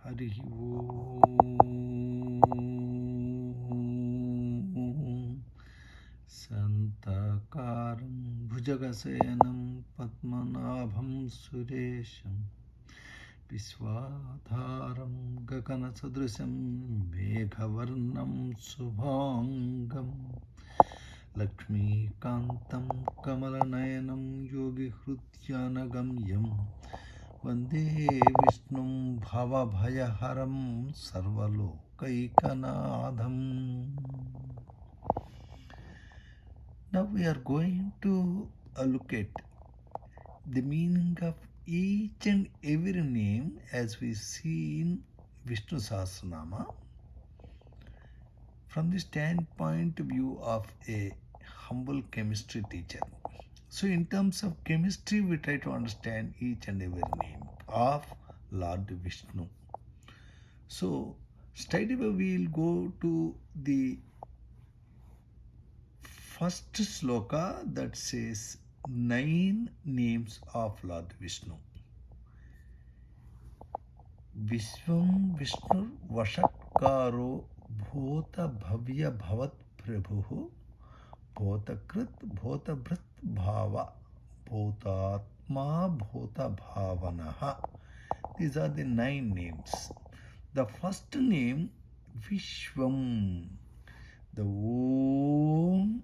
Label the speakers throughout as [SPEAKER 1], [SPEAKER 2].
[SPEAKER 1] हरि ओम शान्ताकारं भुजगशयनं पद्मनाभं सुरेशं विश्वाधारं गगनसदृशं मेघवर्णं शुभाङ्गं लक्ष्मीकान्तं कमलनयनं योगिहृद्यानगम्यं वन्दे विष्णुं भवभयहरं सर्वलोकैकनाथम्. Now we are going to look at the meaning of each and every name as we see in Vishnu Sahasranama from the standpoint view of a humble chemistry teacher. So in terms of chemistry, we try to understand each and every name of Lord Vishnu. So straight away we will go to the first sloka that says 9 names of Lord Vishnu. Vishvam Vishnu Vashatkaro Bhota Bhavya Bhavat Prabhu Bhotakrit Bhotabhrit Bhava Bhotatma Bhota Bhavanaha. These are the 9 names. The first name Vishvam. The Om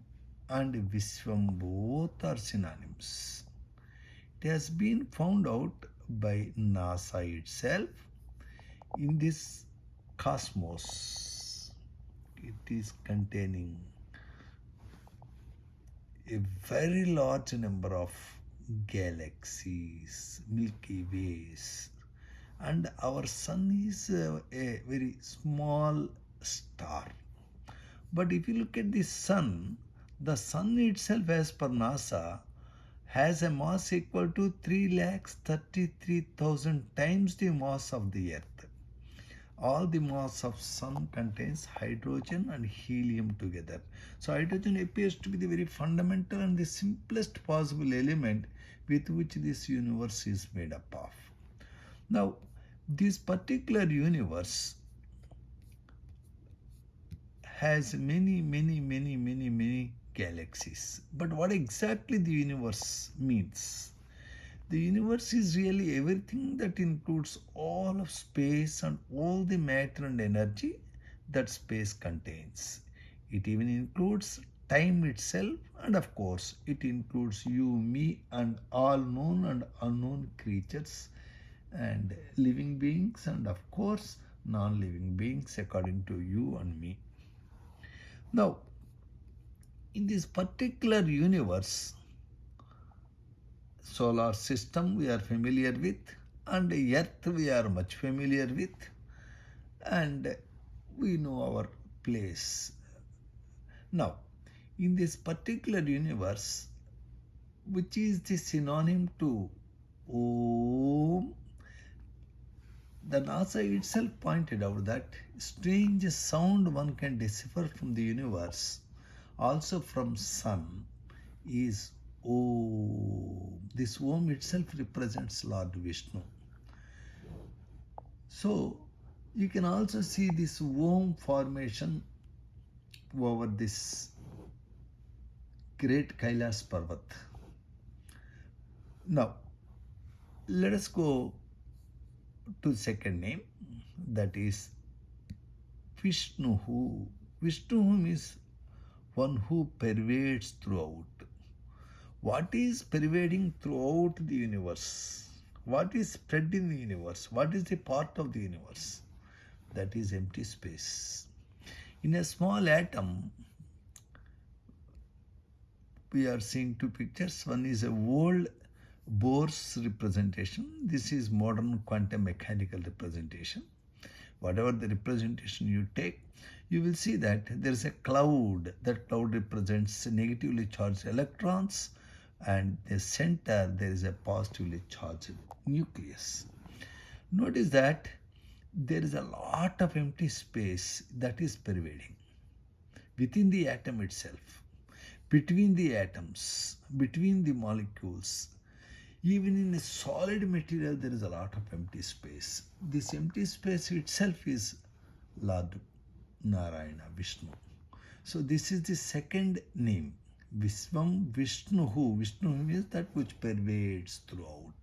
[SPEAKER 1] and Vishwam both are synonyms. It has been found out by NASA itself. In this cosmos, it is containing a very large number of galaxies, Milky Ways, and our sun is a very small star. But if you look at the sun itself, as per NASA, has a mass equal to 3,33,000 times the mass of the Earth. All the mass of sun contains hydrogen and helium together. So hydrogen appears to be the very fundamental and the simplest possible element with which this universe is made up of. Now, this particular universe has many galaxies. But what exactly the universe means? The universe is really everything that includes all of space and all the matter and energy that space contains. It even includes time itself, and of course, it includes you, me, and all known and unknown creatures, and living beings, and of course, non living beings according to you and me. Now, in this particular universe, solar system we are familiar with, and earth we are much familiar with, and we know our place. Now, in this particular universe, which is the synonym to Om, the NASA itself pointed out that strange sound one can decipher from the universe, also from sun, is Om. This Om itself represents Lord Vishnu. So you can also see this Om formation over this great Kailas Parvat. Now let us go to the second name, that is Vishnu. Vishnu means one who pervades throughout. What is pervading throughout the universe? What is spread in the universe? What is the part of the universe? That is empty space. In a small atom, we are seeing two pictures. One is a old Bohr's representation. This is modern quantum mechanical representation. Whatever the representation you take, you will see that there is a cloud. That cloud represents negatively charged electrons, and the center there is a positively charged nucleus. Notice that there is a lot of empty space that is pervading within the atom itself, between the atoms, between the molecules. Even in a solid material, there is a lot of empty space. This empty space itself is Lord Narayana, Vishnu. So this is the second name, Visvam Vishnuhu. Vishnu means that which pervades throughout.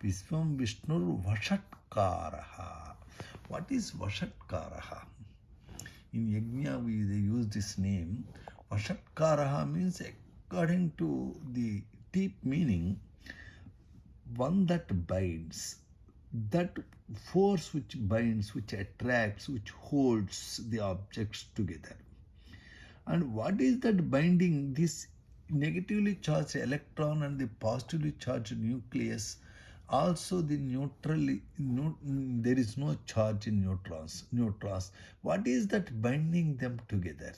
[SPEAKER 1] Visvam Vishnur Vashatkaraha. What is Vashatkaraha? In Yajna, they use this name. Vashatkaraha means, according to the deep meaning, one that binds, that force which binds, which attracts, which holds the objects together. And what is that binding? This negatively charged electron and the positively charged nucleus. Also, the there is no charge in neutrons. What is that binding them together?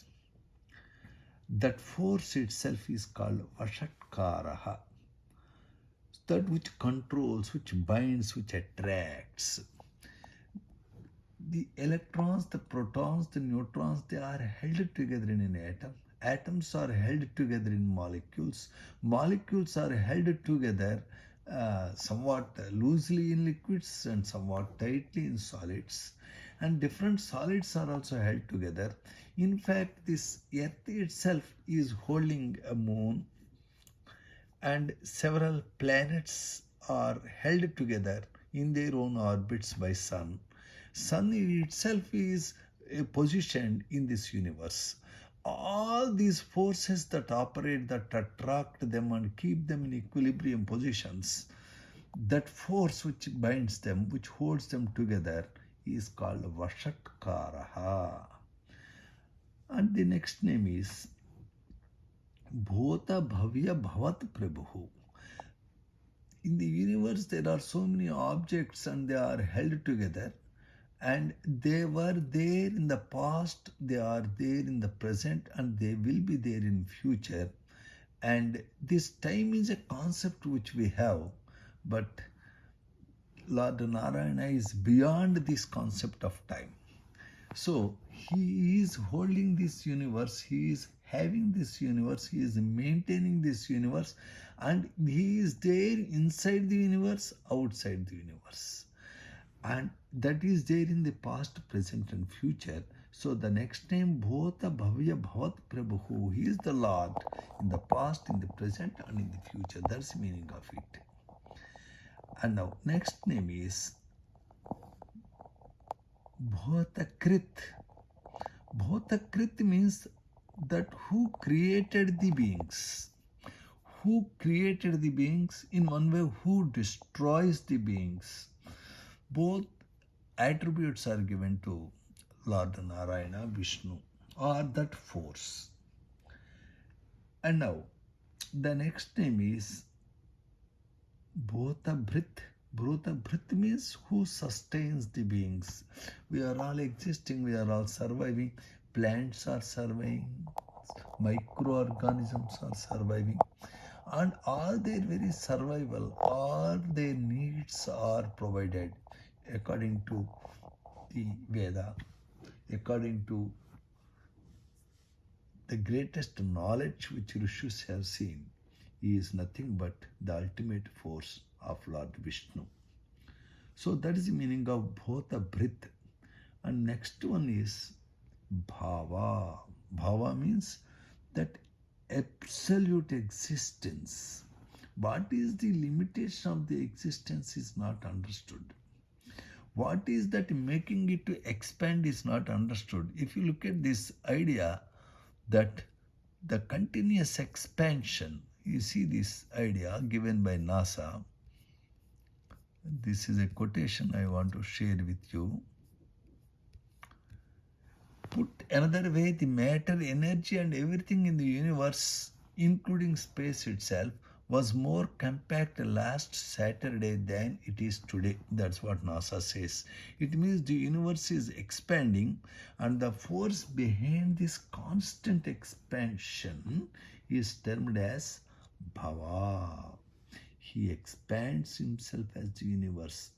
[SPEAKER 1] That force itself is called Vashatkaraha. That which controls, which binds, which attracts. The electrons, the protons, the neutrons, they are held together in an atom. Atoms are held together in molecules. Molecules are held together somewhat loosely in liquids and somewhat tightly in solids. And different solids are also held together. In fact, this earth itself is holding a moon, and several planets are held together in their own orbits by sun. Sun itself is positioned in this universe. All these forces that operate, that attract them and keep them in equilibrium positions, that force which binds them, which holds them together, is called Vashatkaraha. And the next name is Bhota Bhavya Bhavat Prabhu. In the universe, there are so many objects and they are held together, and they were there in the past, they are there in the present, and they will be there in future. And this time is a concept which we have, but Lord Narayana is beyond this concept of time. So he is holding this universe, he is having this universe, he is maintaining this universe, and he is there inside the universe, outside the universe. And that is there in the past, present, and future. So the next name, Bhota Bhavya Bhavat Prabhu, he is the Lord in the past, in the present, and in the future. That's the meaning of it. And now next name is Bhotakrit. Bhotakrit means that who created the beings. Who created the beings? In one way, who destroys the beings. Both attributes are given to Lord Narayana, Vishnu, or that force. And now, the next name is Bhotabhrit. Bhotabhrit means who sustains the beings. We are all existing, we are all surviving. Plants are surviving, microorganisms are surviving, and all their very survival, all their needs are provided according to the Veda, according to the greatest knowledge which Rishis have seen. He is nothing but the ultimate force of Lord Vishnu. So that is the meaning of Bhotabhrit. And next one is Bhava. Bhava means that absolute existence. What is the limitation of the existence is not understood. What is that making it to expand is not understood. If you look at this idea that the continuous expansion, you see this idea given by NASA. This is a quotation I want to share with you. Put another way, the matter, energy, and everything in the universe, including space itself, was more compact last Saturday than it is today. That's what NASA says. It means the universe is expanding, and the force behind this constant expansion is termed as Bhava. He expands himself as the universe.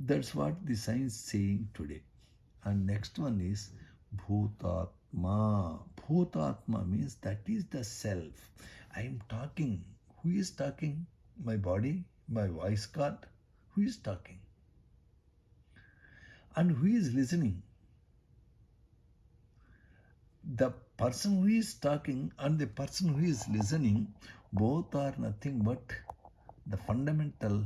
[SPEAKER 1] That's what the science is saying today. And next one is Bhutatma. Bhutatma means that is the self. I am talking. Who is talking? My body, my voice cord? Who is talking? And who is listening? The person who is talking and the person who is listening, both are nothing but the fundamental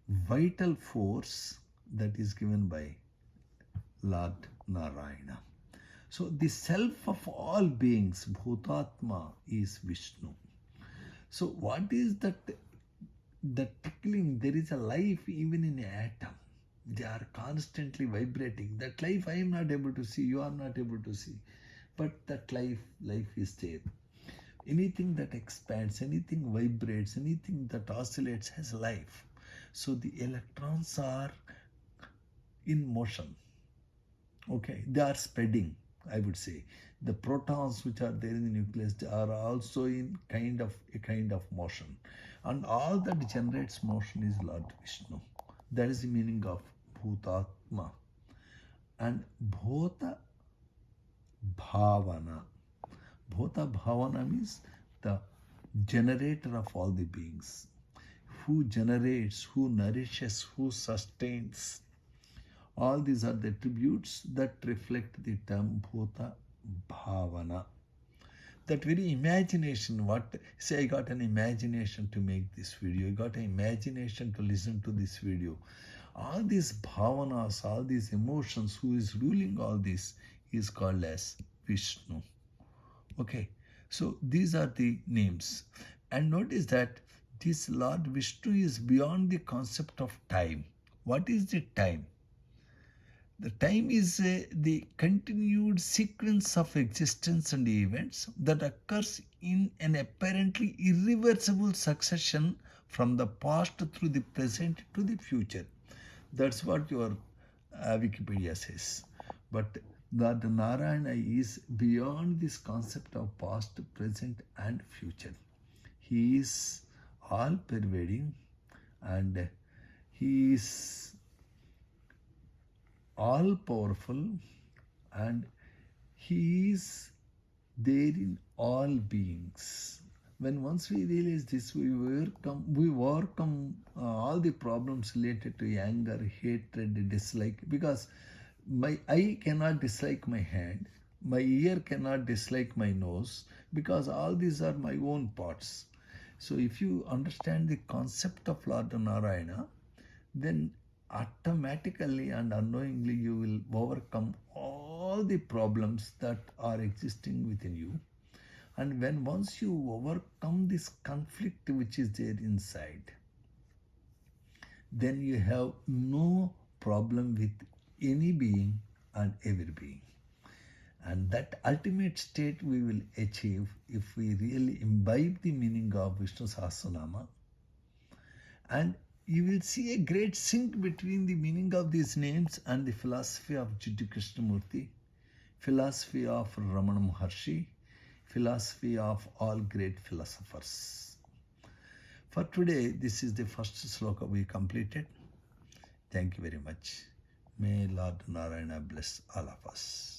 [SPEAKER 1] vital force that is given by Lord Narayana. So the self of all beings, Bhutatma, is Vishnu. So what is that? The tickling, there is a life even in an atom. They are constantly vibrating. That life I am not able to see, you are not able to see. But that life is there. Anything that expands, anything vibrates, anything that oscillates has life. So the electrons are in motion. Okay, they are spreading, I would say. The protons which are there in the nucleus, they are also in a kind of motion. And all that generates motion is Lord Vishnu. That is the meaning of Bhutatma. And Bhota Bhavana. Bhota Bhavana means the generator of all the beings. Who generates, who nourishes, who sustains. All these are the attributes that reflect the term Bhuta Bhavana. That very imagination, I got an imagination to make this video, I got an imagination to listen to this video. All these bhavanas, all these emotions, who is ruling all this is called as Vishnu. Okay, so these are the names. And notice that this Lord Vishnu is beyond the concept of time. What is the time? The time is the continued sequence of existence and events that occurs in an apparently irreversible succession from the past through the present to the future. That's what your Wikipedia says. But that Narayana is beyond this concept of past, present, and future. He is all pervading and he is all powerful and he is there in all beings. When once we realize this, we overcome all the problems related to anger, hatred, dislike, because my eye cannot dislike my hand, my ear cannot dislike my nose, because all these are my own parts. So if you understand the concept of Lord Narayana, then automatically and unknowingly you will overcome all the problems that are existing within you. And when once you overcome this conflict which is there inside, then you have no problem with any being and every being. And that ultimate state we will achieve if we really imbibe the meaning of Vishnu Sahasranama. And you will see a great sync between the meaning of these names and the philosophy of Jiddu Krishnamurti, philosophy of Ramana Maharshi, philosophy of all great philosophers. For today, this is the first sloka we completed. Thank you very much. May Lord Narayana bless all of us.